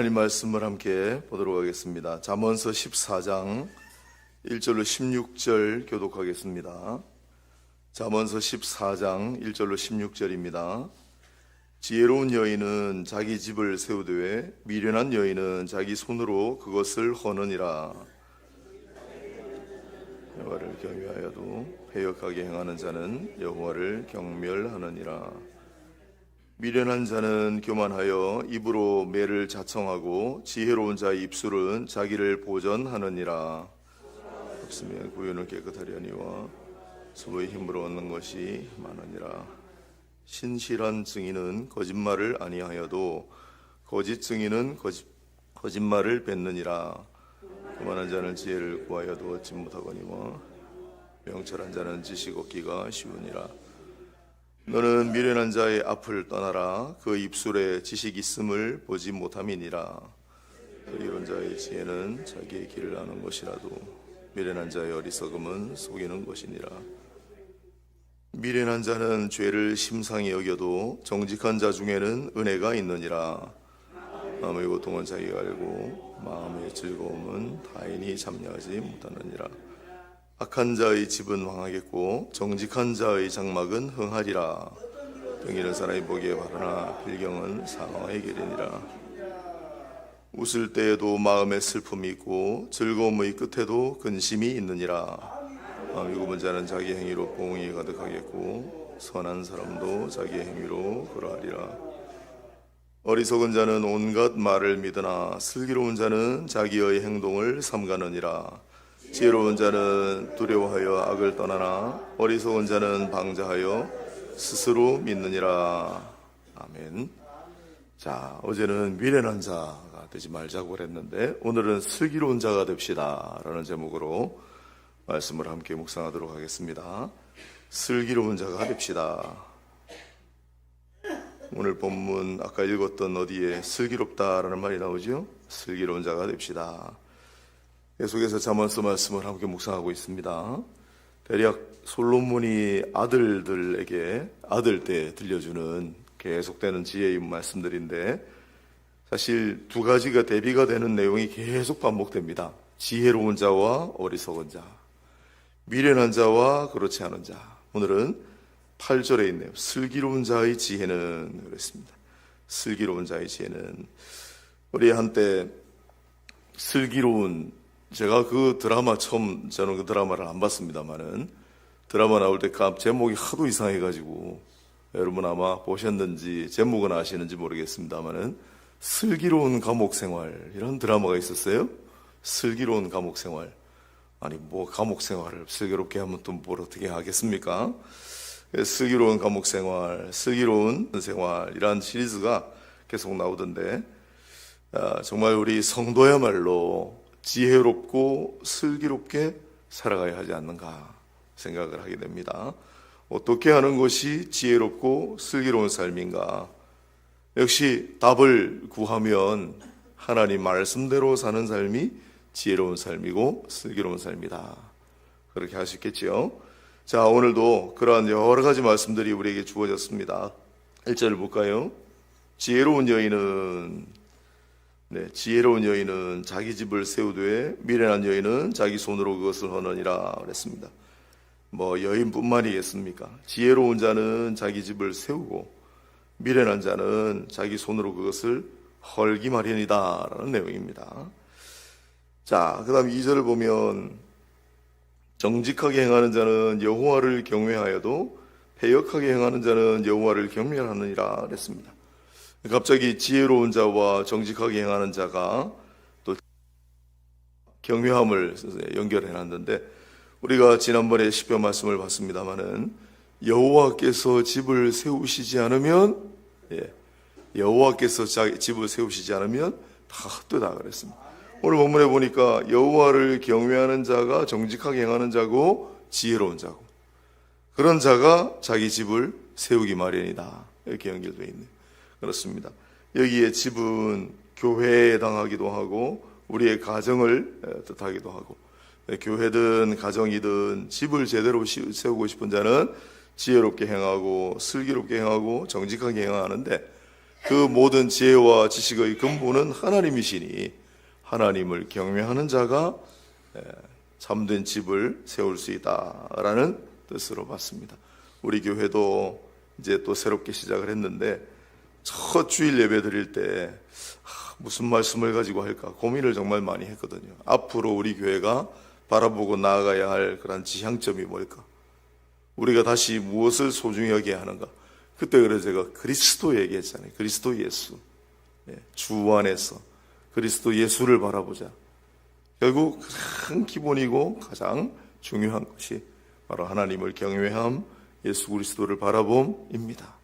하나님 말씀을 함께 보도록 하겠습니다. 잠언서 14장 1절로 16절 교독하겠습니다. 잠언서 14장 1절로 16절입니다. 지혜로운 여인은 자기 집을 세우되 미련한 여인은 자기 손으로 그것을 허느니라. 여호와를 경외하여도 패역하게 행하는 자는 여호와를 경멸하느니라. 미련한 자는 교만하여 입으로 매를 자청하고 지혜로운 자의 입술은 자기를 보전하느니라. 없으면 구유는 깨끗하려니와 수의 힘으로 얻는 것이 많으니라. 신실한 증인은 거짓말을 아니하여도 거짓 증인은 거짓말을 뱉느니라. 교만한 자는 지혜를 구하여도 얻지 못하거니와 명철한 자는 지식 얻기가 쉬우니라. 너는 미련한 자의 앞을 떠나라. 그 입술에 지식 있음을 보지 못함이니라. 이런 자의 지혜는 자기의 길을 아는 것이라도 미련한 자의 어리석음은 속이는 것이니라. 미련한 자는 죄를 심상히 여겨도 정직한 자 중에는 은혜가 있느니라. 마음의 고통은 자기가 알고 마음의 즐거움은 타인이 참여하지 못하느니라. 악한 자의 집은 황하겠고 정직한 자의 장막은 흥하리라. 병이는 사람이 보기에 바르나 필경은 사망의 길이니라. 웃을 때에도 마음에 슬픔이 있고 즐거움의 끝에도 근심이 있느니라. 마음이 굽은 자는 자기 행위로 보응이 가득하겠고 선한 사람도 자기 행위로 그러하리라. 어리석은 자는 온갖 말을 믿으나 슬기로운 자는 자기의 행동을 삼가느니라. 지혜로운 자는 두려워하여 악을 떠나나 어리석은 자는 방자하여 스스로 믿느니라. 아멘. 자, 어제는 미련한 자가 되지 말자고 그랬는데 오늘은 슬기로운 자가 됩시다 라는 제목으로 말씀을 함께 묵상하도록 하겠습니다. 슬기로운 자가 됩시다. 오늘 본문 아까 읽었던 어디에 슬기롭다라는 말이 나오죠? 슬기로운 자가 됩시다. 계속해서 잠언서 말씀을 함께 묵상하고 있습니다. 대략 솔로몬이 아들들에게 아들 때 들려주는 계속되는 지혜의 말씀들인데 사실 두 가지가 대비가 되는 내용이 계속 반복됩니다. 지혜로운 자와 어리석은 자, 미련한 자와 그렇지 않은 자. 오늘은 8절에 있네요. 슬기로운 자의 지혜는 그랬습니다. 슬기로운 자의 지혜는 우리 한때 슬기로운 제가 그 드라마 저는 그 드라마를 안 봤습니다만은 드라마 나올 때 제목이 하도 이상해가지고 여러분 아마 보셨는지 제목은 아시는지 모르겠습니다만은 슬기로운 감옥 생활 이런 드라마가 있었어요. 슬기로운 감옥 생활. 아니 뭐 감옥 생활을 슬기롭게 하면 또 뭘 어떻게 하겠습니까? 슬기로운 감옥 생활, 슬기로운 생활이란 시리즈가 계속 나오던데 정말 우리 성도야말로 지혜롭고 슬기롭게 살아가야 하지 않는가 생각을 하게 됩니다. 어떻게 하는 것이 지혜롭고 슬기로운 삶인가? 역시 답을 구하면 하나님 말씀대로 사는 삶이 지혜로운 삶이고 슬기로운 삶이다. 그렇게 할 수 있겠지요. 자, 오늘도 그러한 여러 가지 말씀들이 우리에게 주어졌습니다. 1절을 볼까요? 지혜로운 여인은 자기 집을 세우되 미련한 여인은 자기 손으로 그것을 허느니라 그랬습니다. 뭐 여인뿐만이겠습니까? 지혜로운 자는 자기 집을 세우고 미련한 자는 자기 손으로 그것을 헐기 마련이다 라는 내용입니다. 자, 그 다음 2절을 보면 정직하게 행하는 자는 여호와를 경외하여도 패역하게 행하는 자는 여호와를 경멸하느니라 그랬습니다. 갑자기 지혜로운 자와 정직하게 행하는 자가 또 경외함을 연결해 놨는데 우리가 지난번에 시편 말씀을 봤습니다마는 여호와께서 집을 세우시지 않으면 여호와께서 집을 세우시지 않으면 다 헛되다 그랬습니다. 오늘 본문에 보니까 여호와를 경외하는 자가 정직하게 행하는 자고 지혜로운 자고 그런 자가 자기 집을 세우기 마련이다 이렇게 연결되어 있네요. 그렇습니다. 여기에 집은 교회에 해당하기도 하고 우리의 가정을 뜻하기도 하고 교회든 가정이든 집을 제대로 세우고 싶은 자는 지혜롭게 행하고 슬기롭게 행하고 정직하게 행하는데 그 모든 지혜와 지식의 근본은 하나님이시니 하나님을 경외하는 자가 참된 집을 세울 수 있다라는 뜻으로 봤습니다. 우리 교회도 이제 또 새롭게 시작을 했는데 첫 주일 예배 드릴 때 무슨 말씀을 가지고 할까 고민을 정말 많이 했거든요. 앞으로 우리 교회가 바라보고 나아가야 할 그런 지향점이 뭘까? 우리가 다시 무엇을 소중히 여겨야 하는가? 그때 그래서 제가 그리스도 얘기했잖아요. 그리스도 예수. 주 안에서 그리스도 예수를 바라보자. 결국 큰 기본이고 가장 중요한 것이 바로 하나님을 경외함, 예수 그리스도를 바라봄입니다.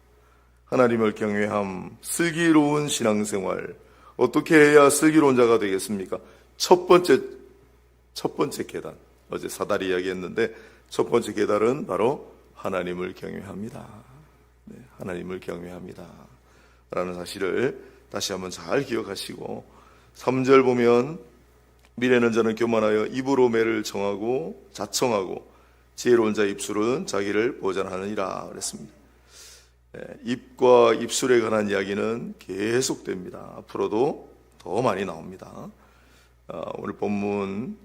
하나님을 경외함, 슬기로운 신앙생활. 어떻게 해야 슬기로운 자가 되겠습니까? 첫 번째 계단. 어제 사다리 이야기했는데 첫 번째 계단은 바로 하나님을 경외합니다. 하나님을 경외합니다. 라는 사실을 다시 한번 잘 기억하시고 3절 보면 미래는 자는 교만하여 입으로 매를 정하고 자청하고 지혜로운 자의 입술은 자기를 보전하느니라 그랬습니다. 입과 입술에 관한 이야기는 계속됩니다. 앞으로도 더 많이 나옵니다. 오늘 본문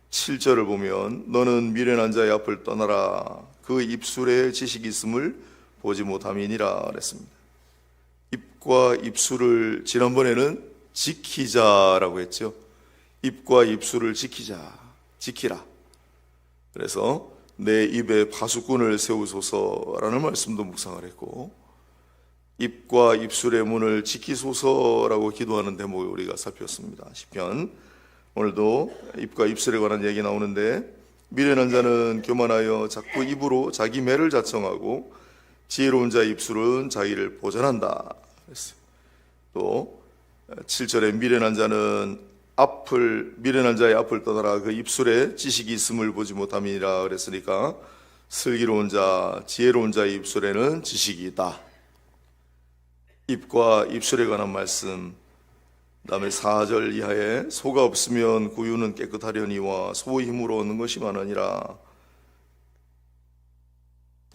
7절을 보면 너는 미련한 자의 앞을 떠나라 그 입술에 지식이 있음을 보지 못함이니라 그랬습니다. 입과 입술을 지난번에는 지키자라고 했죠. 입과 입술을 지키라. 그래서 내 입에 파수꾼을 세우소서라는 말씀도 묵상을 했고 입과 입술의 문을 지키소서라고 기도하는 대목을 우리가 살폈습니다. 시편 오늘도 입과 입술에 관한 얘기 나오는데 미련한 자는 교만하여 자꾸 입으로 자기 매를 자청하고 지혜로운 자의 입술은 자기를 보전한다. 또 7절에 미련한 자의 앞을 떠나라 그 입술에 지식이 있음을 보지 못함이라 그랬으니까 슬기로운 자, 지혜로운 자의 입술에는 지식이 있다. 입과 입술에 관한 말씀. 그다음에 4절 이하에 소가 없으면 구유는 깨끗하려니와 소의 힘으로 얻는 것이 많으니라.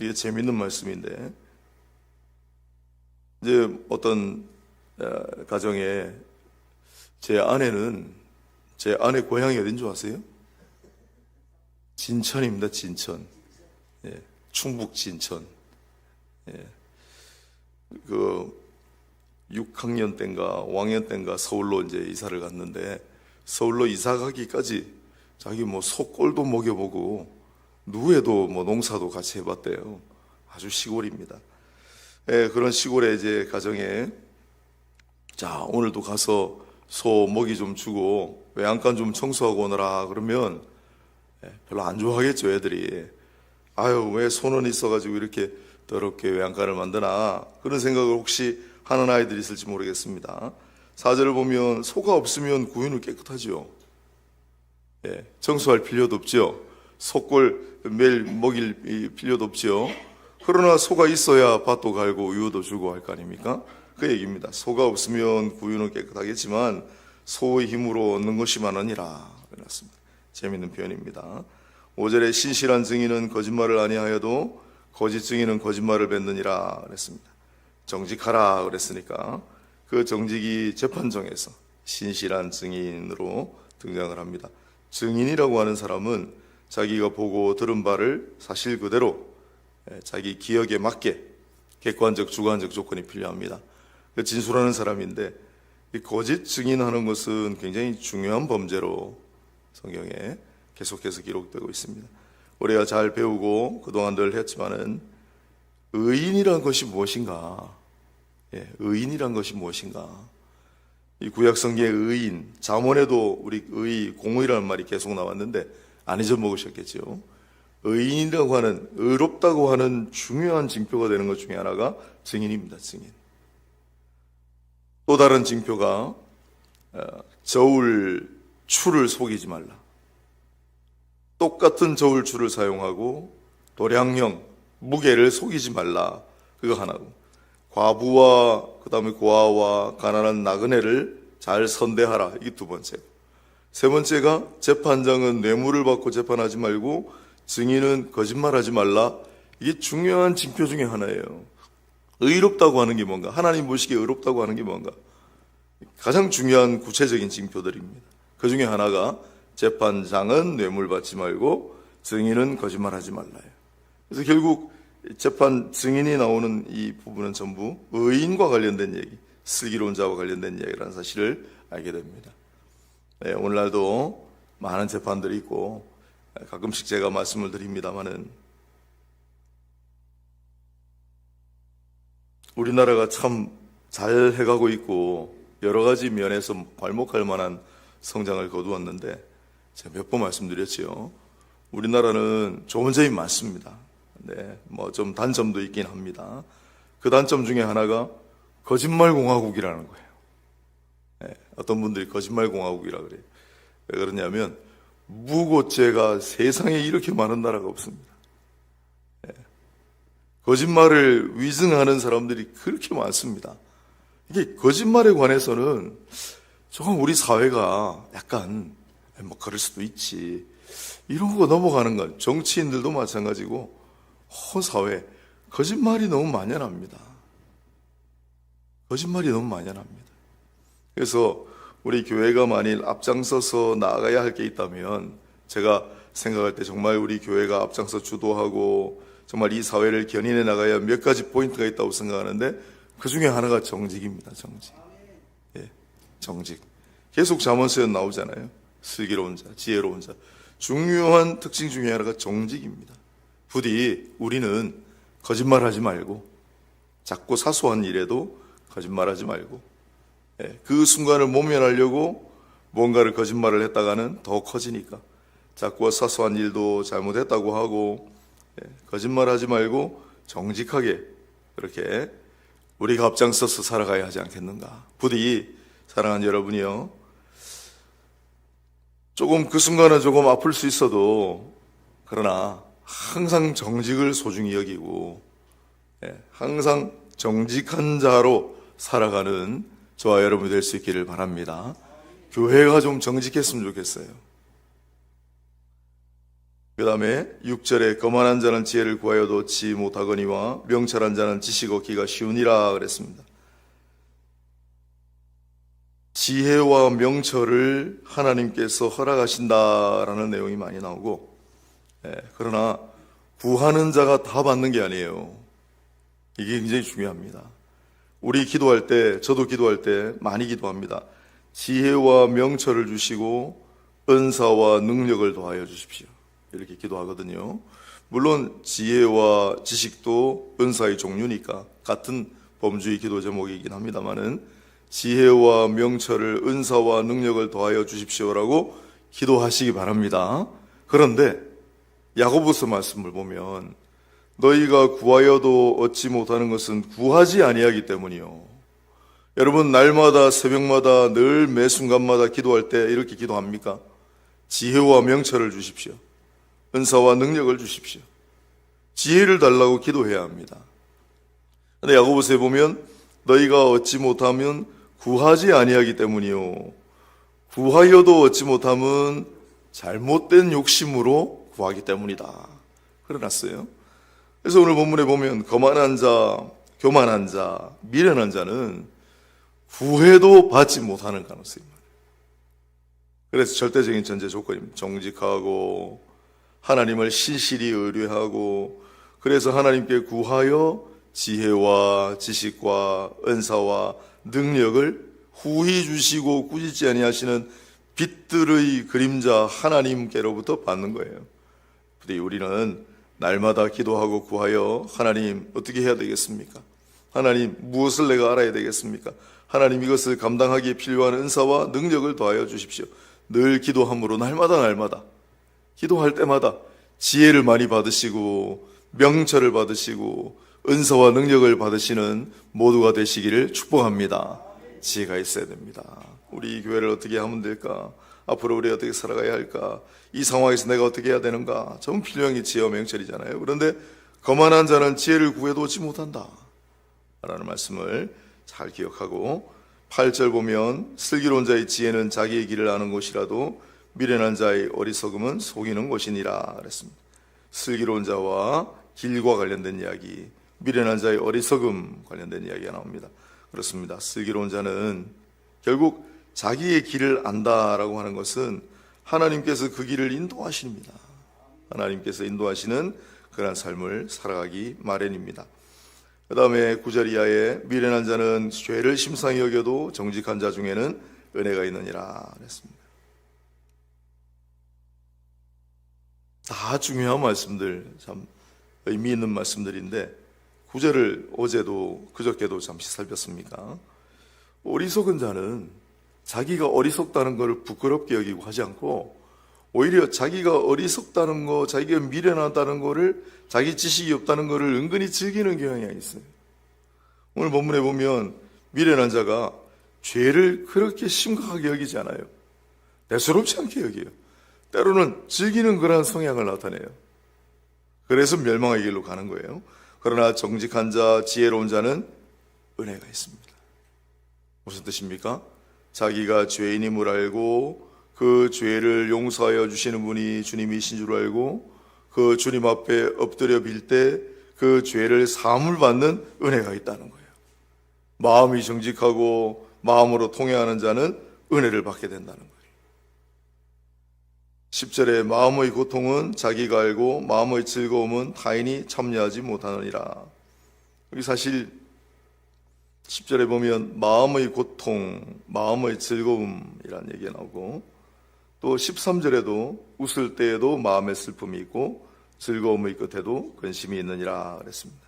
이게 재밌는 말씀인데 이제 어떤 가정에 제 아내 고향이 어딘 줄 아세요? 진천입니다. 진천. 충북 진천. 그 6학년 때인가 5학년 때인가 서울로 이제 이사를 갔는데 서울로 이사 가기까지 자기 뭐 소꼴도 먹여보고 누에도 뭐 농사도 같이 해봤대요. 아주 시골입니다. 그런 시골에 이제 가정에 자 오늘도 가서 소 먹이 좀 주고 외양간 좀 청소하고 오너라 그러면 별로 안 좋아하겠죠. 애들이 아유 왜 소는 있어가지고 이렇게 더럽게 외양간을 만드나 그런 생각을 혹시 하는 아이들이 있을지 모르겠습니다. 4절을 보면 소가 없으면 구유는 깨끗하죠. 청소할 필요도 없죠. 소꼴 매일 먹일 필요도 없죠. 그러나 소가 있어야 밭도 갈고 우유도 주고 할 거 아닙니까? 그 얘기입니다. 소가 없으면 구유는 깨끗하겠지만 소의 힘으로 얻는 것이 많으니라 그랬습니다. 재미있는 표현입니다. 5절에 신실한 증인은 거짓말을 아니하여도 거짓 증인은 거짓말을 뱉느니라 그랬습니다. 정직하라 그랬으니까 그 정직이 재판정에서 신실한 증인으로 등장을 합니다. 증인이라고 하는 사람은 자기가 보고 들은 바를 사실 그대로 자기 기억에 맞게 객관적 주관적 조건이 필요합니다. 진술하는 사람인데 이 거짓 증인하는 것은 굉장히 중요한 범죄로 성경에 계속해서 기록되고 있습니다. 우리가 잘 배우고 그동안 늘 했지만은 의인이란 것이 무엇인가? 의인이란 것이 무엇인가? 이 구약 성경의 의인, 잠언에도 우리 의, 공의라는 말이 계속 나왔는데 안 잊어먹으셨겠죠? 의인이라고 하는, 의롭다고 하는 중요한 징표가 되는 것 중에 하나가 증인입니다. 증인. 또 다른 징표가 저울 추를 속이지 말라. 똑같은 저울 추를 사용하고 도량형, 무게를 속이지 말라. 그거 하나고 과부와 그 다음에 고아와 가난한 나그네를 잘 선대하라. 이게 두 번째고 세 번째가 재판장은 뇌물을 받고 재판하지 말고 증인은 거짓말하지 말라. 이게 중요한 징표 중에 하나예요. 의롭다고 하는 게 뭔가? 하나님 보시기에 의롭다고 하는 게 뭔가? 가장 중요한 구체적인 징표들입니다. 그 중에 하나가 재판장은 뇌물 받지 말고 증인은 거짓말하지 말라요. 그래서 결국 재판 증인이 나오는 이 부분은 전부 의인과 관련된 얘기, 슬기로운 자와 관련된 얘기라는 사실을 알게 됩니다. 네, 오늘날도 많은 재판들이 있고 가끔씩 제가 말씀을 드립니다마는 우리나라가 참 잘 해가고 있고 여러 가지 면에서 괄목할 만한 성장을 거두었는데 제가 몇 번 말씀드렸지요. 우리나라는 좋은 점이 많습니다. 네, 뭐 좀 단점도 있긴 합니다. 그 단점 중에 하나가 거짓말 공화국이라는 거예요. 네, 어떤 분들이 거짓말 공화국이라 그래요. 왜 그러냐면 무고죄가 세상에 이렇게 많은 나라가 없습니다. 네, 거짓말을 위증하는 사람들이 그렇게 많습니다. 이게 거짓말에 관해서는 조금 우리 사회가 약간 뭐 그럴 수도 있지 이런 거 넘어가는 건 정치인들도 마찬가지고 온 사회 거짓말이 너무 만연합니다. 거짓말이 너무 만연합니다. 그래서 우리 교회가 만일 앞장서서 나아가야 할 게 있다면 제가 생각할 때 정말 우리 교회가 앞장서 주도하고 정말 이 사회를 견인해 나가야 몇 가지 포인트가 있다고 생각하는데 그 중에 하나가 정직입니다. 정직. 예, 정직. 계속 잠언서에 나오잖아요. 슬기로운 자, 지혜로운 자. 중요한 특징 중에 하나가 정직입니다. 부디 우리는 거짓말하지 말고 작고 사소한 일에도 거짓말하지 말고 그 순간을 모면하려고 뭔가를 거짓말을 했다가는 더 커지니까 작고 사소한 일도 잘못했다고 하고 거짓말하지 말고 정직하게 그렇게 우리가 앞장서서 살아가야 하지 않겠는가. 부디 사랑하는 여러분이요, 조금 그 순간은 조금 아플 수 있어도 그러나 항상 정직을 소중히 여기고 항상 정직한 자로 살아가는 저와 여러분이 될 수 있기를 바랍니다. 교회가 좀 정직했으면 좋겠어요. 그 다음에 6절에 거만한 자는 지혜를 구하여도 얻지 못하거니와 명철한 자는 지식 얻기가 쉬우니라 그랬습니다. 지혜와 명철을 하나님께서 허락하신다라는 내용이 많이 나오고 그러나 구하는 자가 다 받는 게 아니에요. 이게 굉장히 중요합니다. 우리 기도할 때, 저도 기도할 때 많이 기도합니다. 지혜와 명철을 주시고 은사와 능력을 더하여 주십시오. 이렇게 기도하거든요. 물론 지혜와 지식도 은사의 종류니까 같은 범주의 기도 제목이긴 합니다만은 지혜와 명철을 은사와 능력을 더하여 주십시오라고 기도하시기 바랍니다. 그런데 야고보서 말씀을 보면 너희가 구하여도 얻지 못하는 것은 구하지 아니하기 때문이요. 여러분 날마다 새벽마다 늘 매 순간마다 기도할 때 이렇게 기도합니까? 지혜와 명철을 주십시오. 은사와 능력을 주십시오. 지혜를 달라고 기도해야 합니다. 근데 야고보서에 보면 너희가 얻지 못하면 구하지 아니하기 때문이요. 구하여도 얻지 못하면 잘못된 욕심으로 구하기 때문이다. 그래놨어요. 그래서 오늘 본문에 보면 거만한 자, 교만한 자, 미련한 자는 구해도 받지 못하는 가능성이 많아요. 그래서 절대적인 전제 조건입니다. 정직하고 하나님을 신실히 의뢰하고 그래서 하나님께 구하여 지혜와 지식과 은사와 능력을 후히 주시고 꾸짖지 아니하시는 빛들의 그림자 하나님께로부터 받는 거예요. 근데 우리는 날마다 기도하고 구하여 하나님 어떻게 해야 되겠습니까? 하나님 무엇을 내가 알아야 되겠습니까? 하나님 이것을 감당하기에 필요한 은사와 능력을 더하여 주십시오. 늘 기도함으로 날마다 기도할 때마다 지혜를 많이 받으시고 명철을 받으시고 은사와 능력을 받으시는 모두가 되시기를 축복합니다. 지혜가 있어야 됩니다. 우리 교회를 어떻게 하면 될까? 앞으로 우리 어떻게 살아가야 할까? 이 상황에서 내가 어떻게 해야 되는가? 전 필요한 게 지혜와 명철이잖아요. 그런데 거만한 자는 지혜를 구해도 얻지 못한다 라는 말씀을 잘 기억하고 8절 보면 슬기로운 자의 지혜는 자기의 길을 아는 것이라도 미련한 자의 어리석음은 속이는 것이니라 그랬습니다. 슬기로운 자와 길과 관련된 이야기, 미련한 자의 어리석음 관련된 이야기가 나옵니다. 그렇습니다. 슬기로운 자는 결국 자기의 길을 안다라고 하는 것은 하나님께서 그 길을 인도하십니다. 하나님께서 인도하시는 그런 삶을 살아가기 마련입니다. 그 다음에 9절 이하에 미련한 자는 죄를 심상히 여겨도 정직한 자 중에는 은혜가 있느니라 그랬습니다. 다 중요한 말씀들, 참 의미 있는 말씀들인데 9절을 어제도 그저께도 잠시 살폈습니까? 어리석은 자는 자기가 어리석다는 것을 부끄럽게 여기고 하지 않고 오히려 자기가 어리석다는 거, 자기가 미련하다는 거를, 자기 지식이 없다는 거를 은근히 즐기는 경향이 있어요. 오늘 본문에 보면 미련한 자가 죄를 그렇게 심각하게 여기지 않아요. 대수롭지 않게 여겨요. 때로는 즐기는 그러한 성향을 나타내요. 그래서 멸망의 길로 가는 거예요. 그러나 정직한 자, 지혜로운 자는 은혜가 있습니다. 무슨 뜻입니까? 자기가 죄인임을 알고 그 죄를 용서하여 주시는 분이 주님이신 줄 알고 그 주님 앞에 엎드려 빌 때 그 죄를 사함을 받는 은혜가 있다는 거예요. 마음이 정직하고 마음으로 통회하는 자는 은혜를 받게 된다는 거예요. 10절에 마음의 고통은 자기가 알고 마음의 즐거움은 타인이 참여하지 못하느니라. 여기 사실 10절에 보면 마음의 고통, 마음의 즐거움이라는 얘기가 나오고 또 13절에도 웃을 때에도 마음의 슬픔이 있고 즐거움의 끝에도 근심이 있느니라 그랬습니다.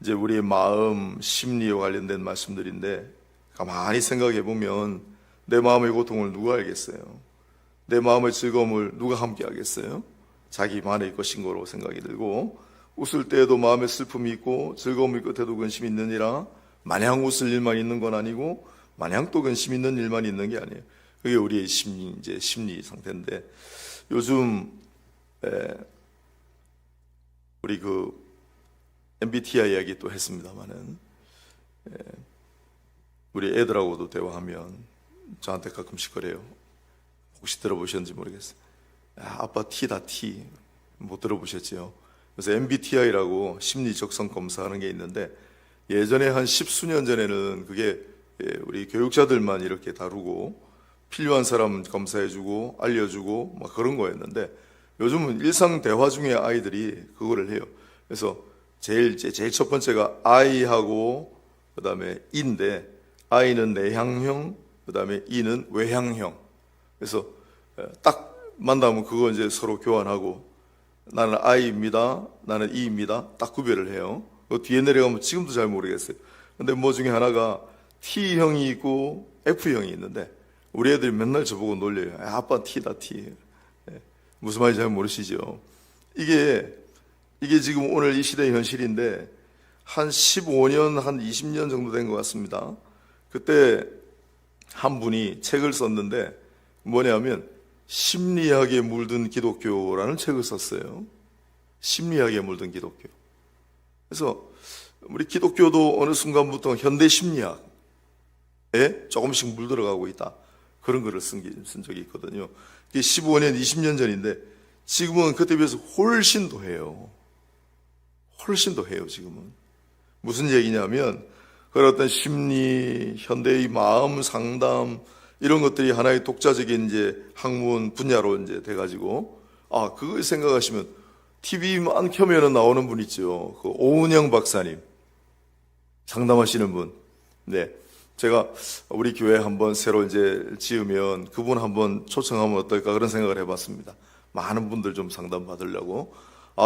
이제 우리의 마음, 심리와 관련된 말씀들인데 가만히 생각해 보면 내 마음의 고통을 누가 알겠어요? 내 마음의 즐거움을 누가 함께 하겠어요? 자기만의 것인 거로 생각이 들고 웃을 때에도 마음의 슬픔이 있고 즐거움의 끝에도 근심이 있느니라. 마냥 웃을 일만 있는 건 아니고 마냥 또 근심 있는 일만 있는 게 아니에요. 그게 우리의 심리 상태인데 요즘 우리 그 MBTI 이야기 또 했습니다마는 우리 애들하고도 대화하면 저한테 가끔씩 그래요. 혹시 들어보셨는지 모르겠어요. 아빠 T다 T. 못 들어보셨지요? 그래서 MBTI라고 심리적성 검사하는 게 있는데 예전에 한 10수년 전에는 그게 우리 교육자들만 이렇게 다루고 필요한 사람 검사해주고 알려주고 막 그런 거였는데 요즘은 일상 대화 중에 아이들이 그거를 해요. 그래서 제일 첫 번째가 I하고 그 다음에 E인데 I는 내향형, 그 다음에 E는 외향형. 그래서 딱 만나면 그거 이제 서로 교환하고 나는 I입니다, 나는 E입니다. 딱 구별을 해요. 그 뒤에 내려가면 지금도 잘 모르겠어요. 근데 뭐 중에 하나가 T형이 있고 F형이 있는데 우리 애들이 맨날 저보고 놀려요. 아빠 T다 T. 무슨 말인지 잘 모르시죠? 이게 지금 오늘 이 시대의 현실인데 한 15년, 한 20년 정도 된 것 같습니다. 그때 한 분이 책을 썼는데 뭐냐면 심리학에 물든 기독교라는 책을 썼어요. 심리학에 물든 기독교. 그래서 우리 기독교도 어느 순간부터 현대 심리학에 조금씩 물들어가고 있다. 그런 글을 쓴 적이 있거든요. 이게 15년, 20년 전인데 지금은 그때 비해서 훨씬 더 해요. 훨씬 더 해요, 지금은. 무슨 얘기냐면 그런 어떤 심리, 현대의 마음 상담 이런 것들이 하나의 독자적인 이제 학문 분야로 이제 돼가지고 그걸 생각하시면 TV만 켜면은 나오는 분 있죠. 그 오은영 박사님 상담하시는 분. 네, 제가 우리 교회 한번 새로 이제 지으면 그분 한번 초청하면 어떨까 그런 생각을 해봤습니다. 많은 분들 좀 상담 받으려고.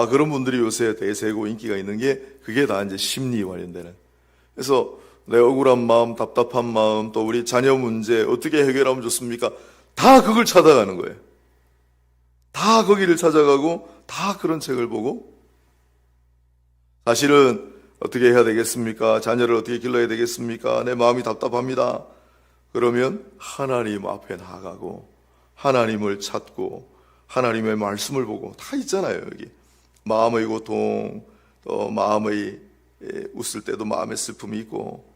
그런 분들이 요새 대세고 인기가 있는 게 그게 다 이제 심리 관련되는. 그래서 내 억울한 마음, 답답한 마음, 또 우리 자녀 문제 어떻게 해결하면 좋습니까? 다 그걸 찾아가는 거예요. 다 거기를 찾아가고 다 그런 책을 보고 사실은 어떻게 해야 되겠습니까? 자녀를 어떻게 길러야 되겠습니까? 내 마음이 답답합니다. 그러면 하나님 앞에 나아가고 하나님을 찾고 하나님의 말씀을 보고 다 있잖아요. 여기 마음의 고통, 또 마음의 웃을 때도 마음의 슬픔이 있고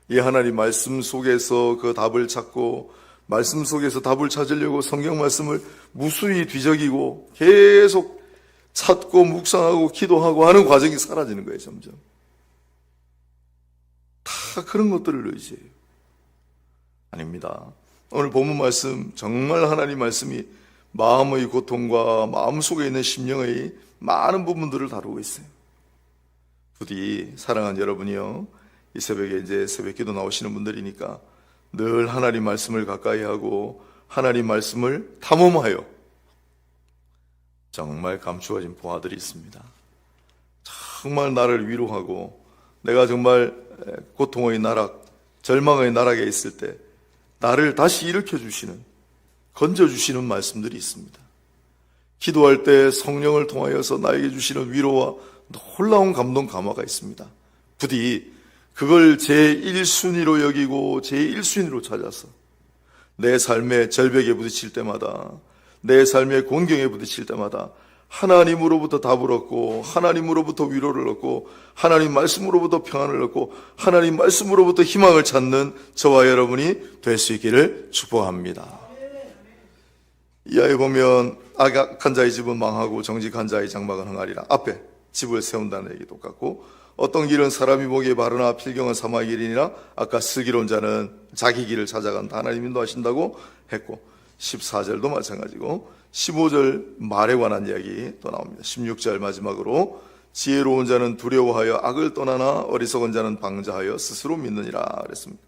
이 하나님 말씀 속에서 그 답을 찾고 말씀 속에서 답을 찾으려고 성경 말씀을 무수히 뒤적이고 계속 찾고 묵상하고 기도하고 하는 과정이 사라지는 거예요. 점점 다 그런 것들을 의지해요. 아닙니다. 오늘 본문 말씀, 정말 하나님 말씀이 마음의 고통과 마음속에 있는 심령의 많은 부분들을 다루고 있어요. 부디 사랑하는 여러분이요, 이 새벽에 이제 새벽기도 나오시는 분들이니까 늘 하나님 말씀을 가까이 하고 하나님 말씀을 탐험하여 정말 감추어진 보화들이 있습니다. 정말 나를 위로하고 내가 정말 고통의 나락, 절망의 나락에 있을 때 나를 다시 일으켜주시는, 건져주시는 말씀들이 있습니다. 기도할 때 성령을 통하여서 나에게 주시는 위로와 놀라운 감동 감화가 있습니다. 부디 그걸 제1순위로 여기고 제1순위로 찾아서 내 삶의 절벽에 부딪힐 때마다, 내 삶의 곤경에 부딪힐 때마다 하나님으로부터 답을 얻고 하나님으로부터 위로를 얻고 하나님 말씀으로부터 평안을 얻고 하나님 말씀으로부터 희망을 찾는 저와 여러분이 될 수 있기를 축복합니다. 이하에 보면 악한 자의 집은 망하고 정직한 자의 장막은 흥하리라. 앞에 집을 세운다는 얘기 똑같고, 어떤 길은 사람이 보기에 바르나 필경은 사마의 길이니라. 아까 슬기로운 자는 자기 길을 찾아간다, 하나님 인도하신다고 했고, 14절도 마찬가지고 15절 말에 관한 이야기 또 나옵니다. 16절 마지막으로 지혜로운 자는 두려워하여 악을 떠나나 어리석은 자는 방자하여 스스로 믿느니라 그랬습니다.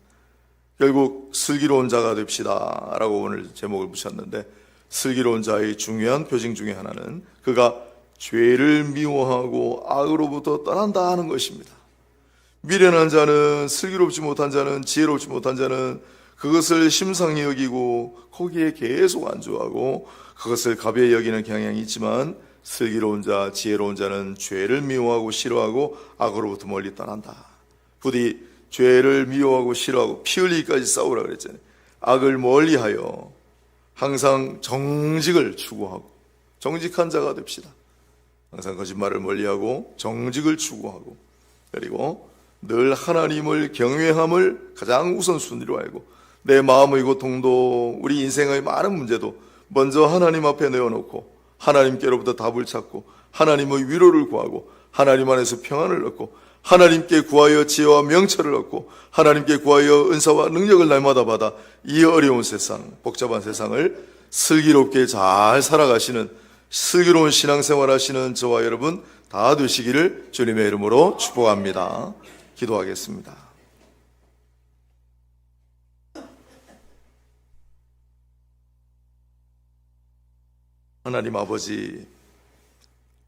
결국 슬기로운 자가 됩시다 라고 오늘 제목을 붙였는데, 슬기로운 자의 중요한 표징 중에 하나는 그가 죄를 미워하고 악으로부터 떠난다 하는 것입니다. 미련한 자는, 슬기롭지 못한 자는, 지혜롭지 못한 자는 그것을 심상히 여기고 거기에 계속 안주하고 그것을 가벼이 여기는 경향이 있지만, 슬기로운 자, 지혜로운 자는 죄를 미워하고 싫어하고 악으로부터 멀리 떠난다. 부디 죄를 미워하고 싫어하고 피 흘리기까지 싸우라 그랬잖아요. 악을 멀리하여 항상 정직을 추구하고 정직한 자가 됩시다. 항상 거짓말을 멀리하고 정직을 추구하고, 그리고 늘 하나님을 경외함을 가장 우선순위로 알고 내 마음의 고통도 우리 인생의 많은 문제도 먼저 하나님 앞에 내어놓고 하나님께로부터 답을 찾고 하나님의 위로를 구하고 하나님 안에서 평안을 얻고 하나님께 구하여 지혜와 명철을 얻고 하나님께 구하여 은사와 능력을 날마다 받아 이 어려운 세상, 복잡한 세상을 슬기롭게 잘 살아가시는 슬기로운 신앙생활 하시는 저와 여러분 다 되시기를 주님의 이름으로 축복합니다. 기도하겠습니다. 하나님 아버지,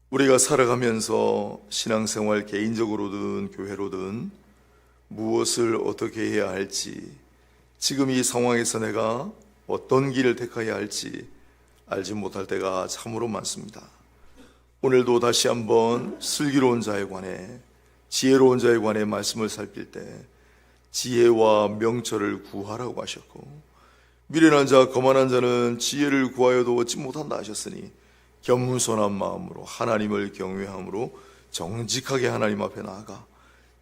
우리가 살아가면서 신앙생활 개인적으로든 교회로든 무엇을 어떻게 해야 할지, 지금 이 상황에서 내가 어떤 길을 택해야 할지 알지 못할 때가 참으로 많습니다. 오늘도 다시 한번 슬기로운 자에 관해, 지혜로운 자에 관해 말씀을 살필 때 지혜와 명철을 구하라고 하셨고, 미련한 자, 거만한 자는 지혜를 구하여도 얻지 못한다 하셨으니 겸손한 마음으로 하나님을 경외함으로 정직하게 하나님 앞에 나아가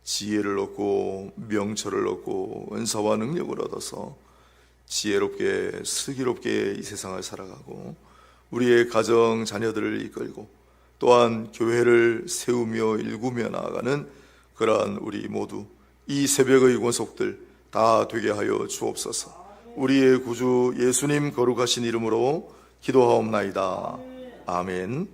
지혜를 얻고 명철을 얻고 은사와 능력을 얻어서 지혜롭게 슬기롭게 이 세상을 살아가고 우리의 가정 자녀들을 이끌고 또한 교회를 세우며 일구며 나아가는 그러한 우리 모두 이 새벽의 권속들 다 되게 하여 주옵소서. 우리의 구주 예수님 거룩하신 이름으로 기도하옵나이다. 아멘.